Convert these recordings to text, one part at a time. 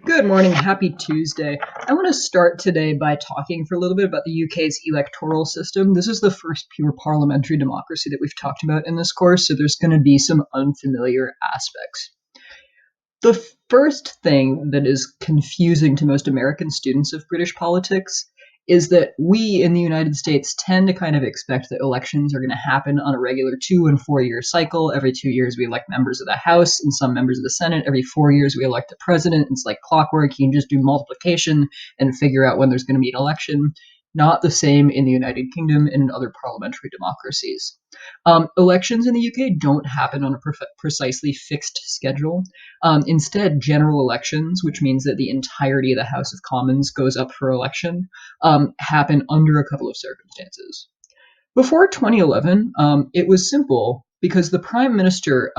Good morning, happy Tuesday. I want to start today by talking for a little bit about the UK's electoral system. This is the first pure parliamentary democracy that we've talked about in this course, so there's going to be some unfamiliar aspects. The first thing that is confusing to most American students of British politics is that we in the United States tend to kind of expect that elections are going to happen on a regular 2 and 4 year cycle. Every 2 years we elect members of the House and some members of the Senate. Every 4 years we elect a president. It's like clockwork. You can just do multiplication and figure out when there's going to be an election. Not the same in the United Kingdom and in other parliamentary democracies. Elections in the UK don't happen on a precisely fixed schedule. Instead, general elections, which means that the entirety of the House of Commons goes up for election, happen under a couple of circumstances. Before 2011, it was simple because the Prime Minister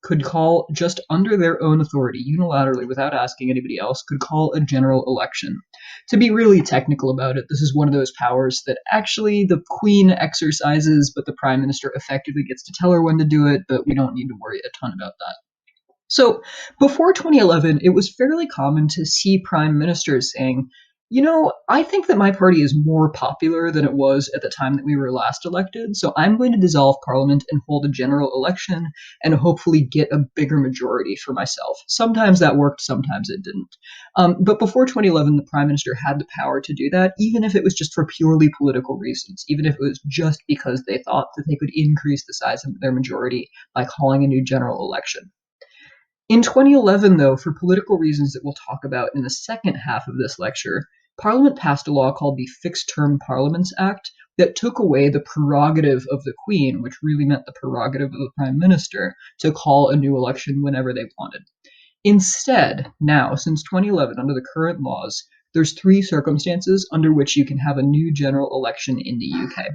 could call, just under their own authority, unilaterally, without asking anybody else, could call a general election. To be really technical about it, this is one of those powers that actually the Queen exercises, but the Prime Minister effectively gets to tell her when to do it, but we don't need to worry a ton about that. So before 2011, it was fairly common to see prime ministers saying, I think that my party is more popular than it was at the time that we were last elected, so I'm going to dissolve parliament and hold a general election and hopefully get a bigger majority for myself. Sometimes that worked, sometimes it didn't. But before 2011, the prime minister had the power to do that, even if it was just for purely political reasons, even if it was just because they thought that they could increase the size of their majority by calling a new general election. In 2011, though, for political reasons that we'll talk about in the second half of this lecture, Parliament passed a law called the Fixed Term Parliaments Act that took away the prerogative of the Queen, which really meant the prerogative of the Prime Minister, to call a new election whenever they wanted. Instead, now, since 2011, under the current laws, there's 3 circumstances under which you can have a new general election in the UK.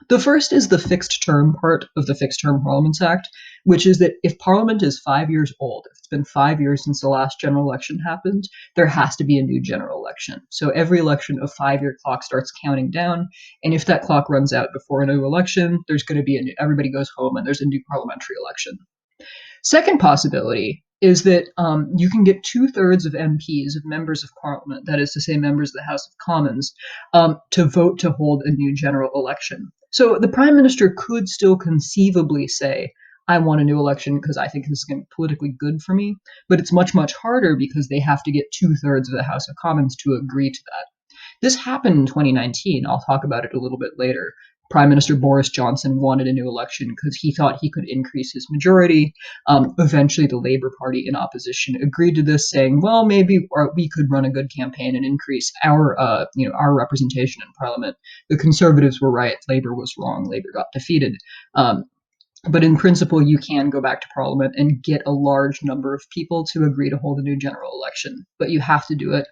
The first is the fixed term part of the Fixed Term Parliaments Act, which is that if Parliament is 5 years old, if it's been 5 years since the last general election happened, there has to be a new general election. So every election, a 5-year clock starts counting down, and if that clock runs out before a new election, there's going to be everybody goes home and there's a new parliamentary election. Second possibility is that you can get 2/3 of MPs, of members of Parliament, that is to say members of the House of Commons, to vote to hold a new general election. So the Prime Minister could still conceivably say, I want a new election because I think this is going to be politically good for me, but it's much, much harder because they have to get 2/3 of the House of Commons to agree to that. This happened in 2019. I'll talk about it a little bit later. Prime Minister Boris Johnson wanted a new election because he thought he could increase his majority. Eventually, the Labour Party in opposition agreed to this, saying, well, maybe we could run a good campaign and increase our representation in Parliament. The Conservatives were right. Labour was wrong. Labour got defeated. But in principle, you can go back to Parliament and get a large number of people to agree to hold a new general election. But you have to do it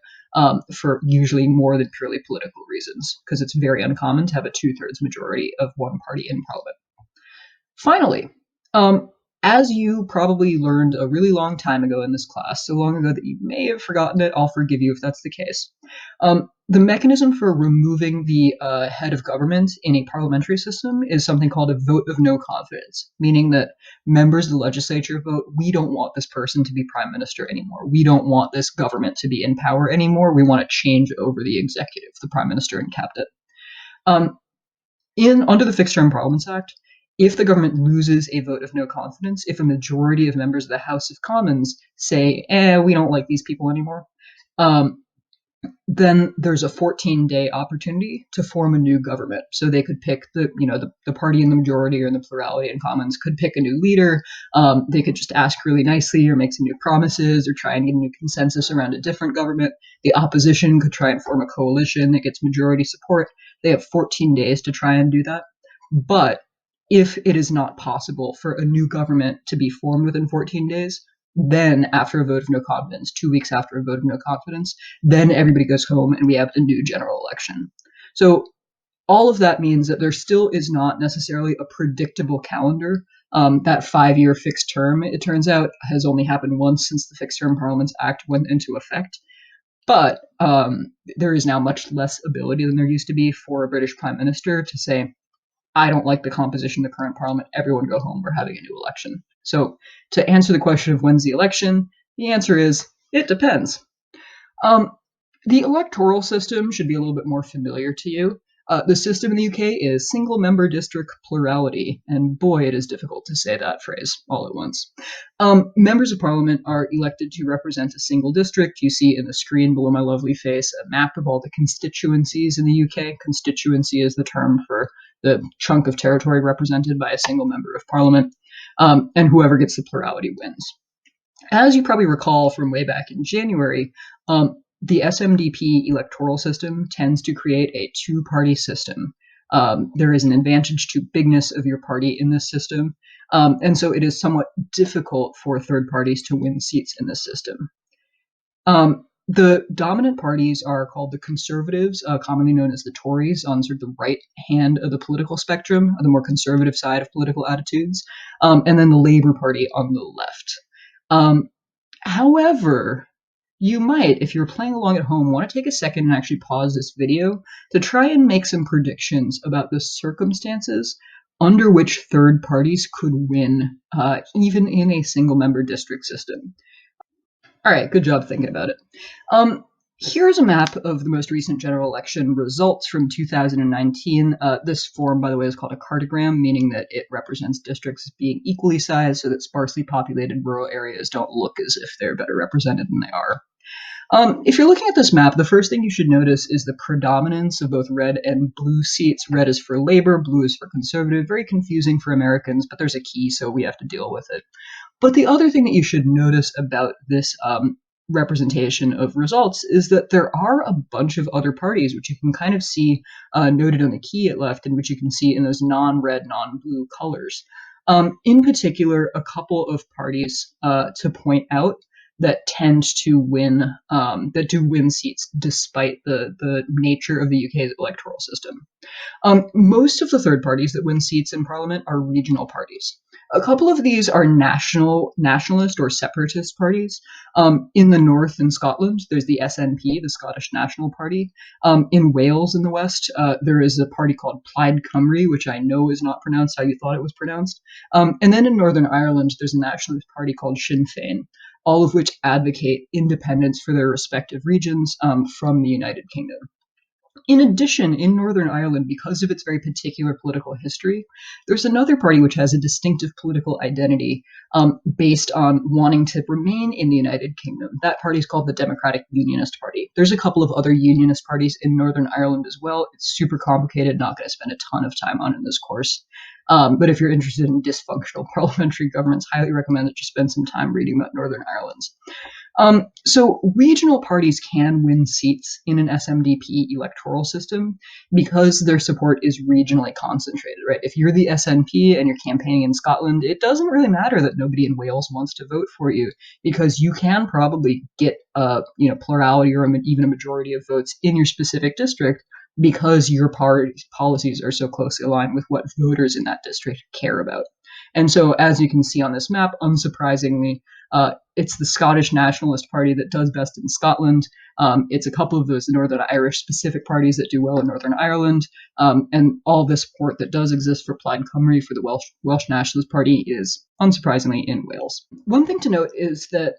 for usually more than purely political reasons, because it's very uncommon to have a 2/3 majority of one party in Parliament. Finally, as you probably learned a really long time ago in this class, so long ago that you may have forgotten it, I'll forgive you if that's the case. The mechanism for removing the head of government in a parliamentary system is something called a vote of no confidence, meaning that members of the legislature vote, we don't want this person to be prime minister anymore. We don't want this government to be in power anymore. We want to change over the executive, the prime minister and cabinet. Under the Fixed Term Parliaments Act, if the government loses a vote of no confidence, if a majority of members of the House of Commons say, we don't like these people anymore, then there's a 14-day opportunity to form a new government. So they could pick the party in the majority or in the plurality in Commons could pick a new leader. They could just ask really nicely or make some new promises or try and get a new consensus around a different government. The opposition could try and form a coalition that gets majority support. They have 14 days to try and do that. But if it is not possible for a new government to be formed within 14 days, then after a vote of no confidence, 2 weeks after a vote of no confidence, then everybody goes home and we have a new general election. So all of that means that there still is not necessarily a predictable calendar. That 5-year fixed term, it turns out, has only happened once since the Fixed Term Parliaments Act went into effect. But there is now much less ability than there used to be for a British Prime Minister to say, I don't like the composition of the current parliament. Everyone go home. We're having a new election. So to answer the question of when's the election, the answer is it depends. Um, the electoral system should be a little bit more familiar to you. The system in the UK is single member district plurality, and boy, it is difficult to say that phrase all at once. Members of parliament are elected to represent a single district. You see in the screen below my lovely face a map of all the constituencies in the UK. Constituency is the term for the chunk of territory represented by a single member of parliament, and whoever gets the plurality wins. As you probably recall from way back in January, the SMDP electoral system tends to create a two-party system. There is an advantage to bigness of your party in this system, and so it is somewhat difficult for third parties to win seats in this system. The dominant parties are called the Conservatives, commonly known as the Tories, on sort of the right hand of the political spectrum, the more conservative side of political attitudes, and then the Labour Party on the left. However, you might, if you're playing along at home, want to take a second and actually pause this video to try and make some predictions about the circumstances under which third parties could win, even in a single member district system. All right, good job thinking about it. Here's a map of the most recent general election results from 2019. This form, by the way, is called a cartogram, meaning that it represents districts as being equally sized so that sparsely populated rural areas don't look as if they're better represented than they are. If you're looking at this map, the first thing you should notice is the predominance of both red and blue seats. Red is for Labour, blue is for Conservative. Very confusing for Americans, but there's a key, so we have to deal with it. But the other thing that you should notice about this representation of results is that there are a bunch of other parties, which you can kind of see noted on the key at left, and which you can see in those non-red, non-blue colors. In particular, a couple of parties to point out that tend to win, that do win seats despite the nature of the UK's electoral system. Most of the third parties that win seats in Parliament are regional parties. A couple of these are nationalist or separatist parties. In the north, in Scotland, there's the SNP, the Scottish National Party. In Wales, in the west, there is a party called Plaid Cymru, which I know is not pronounced how you thought it was pronounced. And then in Northern Ireland, there's a nationalist party called Sinn Féin, all of which advocate independence for their respective regions from the United Kingdom. In addition, in Northern Ireland, because of its very particular political history, there's another party which has a distinctive political identity based on wanting to remain in the United Kingdom. That party is called the Democratic Unionist Party. There's a couple of other unionist parties in Northern Ireland as well. It's super complicated, not going to spend a ton of time on in this course. But if you're interested in dysfunctional parliamentary governments, highly recommend that you spend some time reading about Northern Ireland's. So regional parties can win seats in an SMDP electoral system because their support is regionally concentrated, right? If you're the SNP and you're campaigning in Scotland, it doesn't really matter that nobody in Wales wants to vote for you because you can probably get plurality or even a majority of votes in your specific district because your party's policies are so closely aligned with what voters in that district care about. And so, as you can see on this map, unsurprisingly, it's the Scottish Nationalist Party that does best in Scotland. It's a couple of those Northern Irish specific parties that do well in Northern Ireland. And all the support that does exist for Plaid Cymru, for the Welsh Nationalist Party, is unsurprisingly in Wales. One thing to note is that,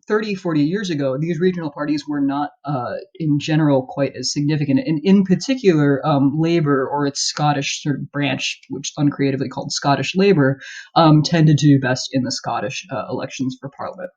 30, 40 years ago, these regional parties were not, in general, quite as significant. And in particular, Labour, or its Scottish sort of branch, which is uncreatively called Scottish Labour, tended to do best in the Scottish elections for Parliament.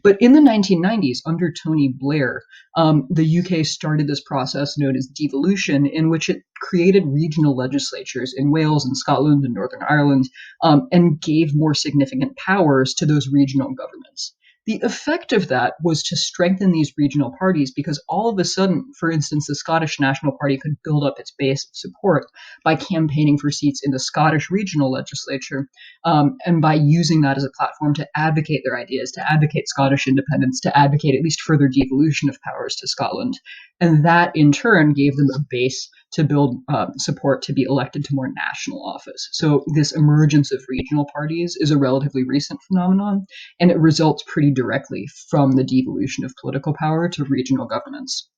But in the 1990s, under Tony Blair, the UK started this process known as devolution, in which it created regional legislatures in Wales and Scotland and Northern Ireland, and gave more significant powers to those regional governments. The effect of that was to strengthen these regional parties because all of a sudden, for instance, the Scottish National Party could build up its base of support by campaigning for seats in the Scottish regional legislature, and by using that as a platform to advocate their ideas, to advocate Scottish independence, to advocate at least further devolution of powers to Scotland. And that, in turn, gave them a base to build support to be elected to more national office. So this emergence of regional parties is a relatively recent phenomenon, and it results pretty directly from the devolution of political power to regional governments.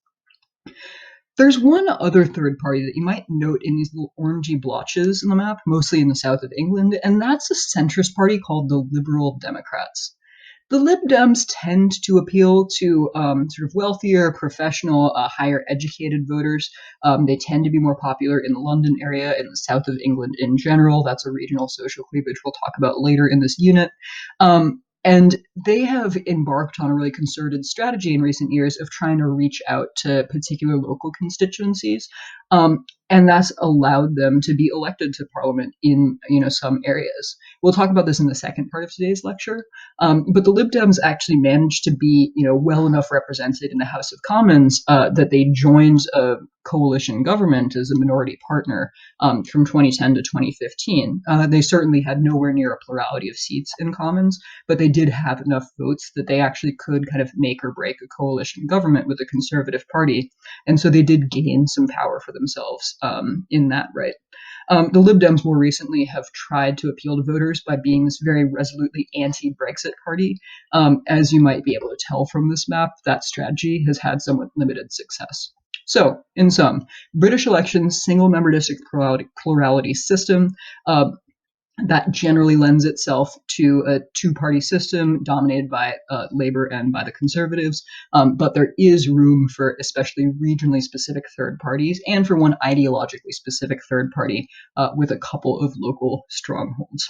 There's one other third party that you might note in these little orangey blotches in the map, mostly in the south of England, and that's a centrist party called the Liberal Democrats. The Lib Dems tend to appeal to sort of wealthier, professional, higher educated voters. They tend to be more popular in the London area, in the south of England in general. That's a regional social cleavage we'll talk about later in this unit. And they have embarked on a really concerted strategy in recent years of trying to reach out to particular local constituencies. And that's allowed them to be elected to parliament in some areas. We'll talk about this in the second part of today's lecture. But the Lib Dems actually managed to be, well enough represented in the House of Commons that they joined a coalition government as a minority partner from 2010 to 2015. They certainly had nowhere near a plurality of seats in Commons, but they did have enough votes that they actually could kind of make or break a coalition government with the Conservative Party. And so they did gain some power for themselves in that right. The Lib Dems more recently have tried to appeal to voters by being this very resolutely anti-Brexit party. As you might be able to tell from this map, that strategy has had somewhat limited success. So, in sum, British elections, single-member district plurality system, that generally lends itself to a two-party system dominated by Labour and by the Conservatives, but there is room for especially regionally specific third parties and for one ideologically specific third party with a couple of local strongholds.